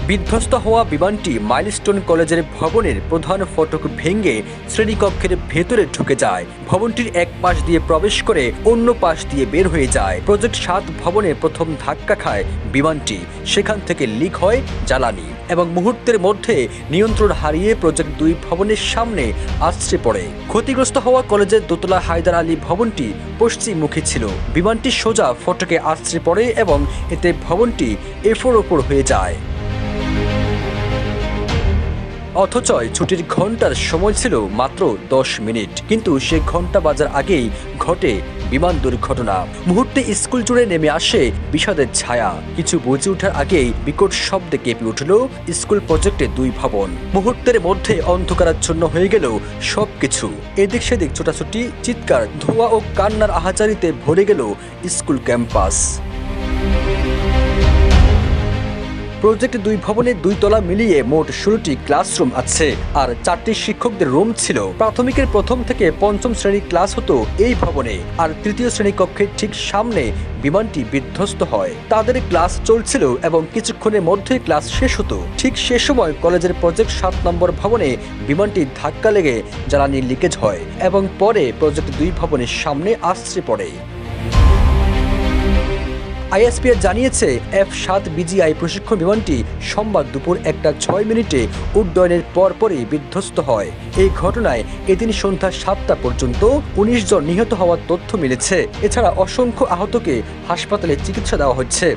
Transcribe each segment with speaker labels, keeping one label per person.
Speaker 1: বিধ্বস্ত হওয়া বিমানটি মাইলস্টোন কলেজের ভবনের প্রধান ফটক ভেঙে শ্রেণীকক্ষের ভেতরে ঢুকে যায়। ভবনটির এক পাশ দিয়ে প্রবেশ করে অন্য পাশ দিয়ে বের হয়ে যায়। প্রজেক্ট 7 ভবনে প্রথম ধাক্কা খায় বিমানটি। সেখান থেকে লিক হয় জ্বালানি এবং মুহূর্তের মধ্যে নিয়ন্ত্রণ হারিয়ে প্রজেক্ট 2 ভবনের সামনে আছড়ে পড়ে। ক্ষতিগ্রস্ত হওয়া কলেজের দোতলা হায়দার আলী ভবনটি পশ্চিমমুখী ছিল। বিমানটি সোজা ফটকে আছড়ে পড়ে এবং এতে ভবনটি এফোর ওপর হয়ে যায়। অথচ ছুটির ঘন্টার সময় ছিল মাত্র 10 মিনিট, কিন্তু সে ঘন্টা বাজার আগেই ঘটে বিমান দুর্ঘটনা। মুহূর্তে স্কুল জুড়ে নেমে আসে বিষাদের ছায়া। কিছু বুঝে ওঠার আগেই বিকট শব্দে কেঁপে উঠল স্কুল প্রজেক্টে 2 ভবন। মুহূর্তের মধ্যে অন্ধকারাচ্ছন্ন হয়ে গেল সবকিছু। এদিক সেদিক ছোটাছুটি, চিৎকার, ধোঁয়া ও কান্নার আহাজারিতে ভরে গেল স্কুল ক্যাম্পাস। প্রজেক্ট 2 ভবনে 2 তলা মিলিয়ে মোট 16টি ক্লাসরুম আছে আর 4টি শিক্ষকদের রুম ছিল। প্রাথমিকের প্রথম থেকে 5ম শ্রেণীর ক্লাস হতো এই ভবনে, আর 3য় শ্রেণী কক্ষের ঠিক সামনে বিমানটি বিধ্বস্ত হয়। তাদের ক্লাস চলছিল এবং কিছুক্ষণের মধ্যেই ক্লাস শেষ হতো। ঠিক সে সময় কলেজের প্রজেক্ট 7 নম্বর ভবনে বিমানটি ধাক্কা লেগে জ্বালানি লিকেজ হয় এবং পরে প্রজেক্ট 2 ভবনের সামনে আছড়ে পড়ে। আইএসপিআর জানিয়েছে F-7 বিজিআই প্রশিক্ষণ বিমানটি সোমবার দুপুর 1টা 6 মিনিটে উড্ডয়নের পরপরই বিধ্বস্ত হয়। এই ঘটনায় এদিন সন্ধ্যা 7টা পর্যন্ত 19 জন নিহত হওয়ার তথ্য মিলেছে। এছাড়া অসংখ্য আহতকে হাসপাতালে চিকিৎসা দেওয়া হচ্ছে।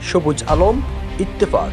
Speaker 1: সবুজ আলম, ইত্তেফাক।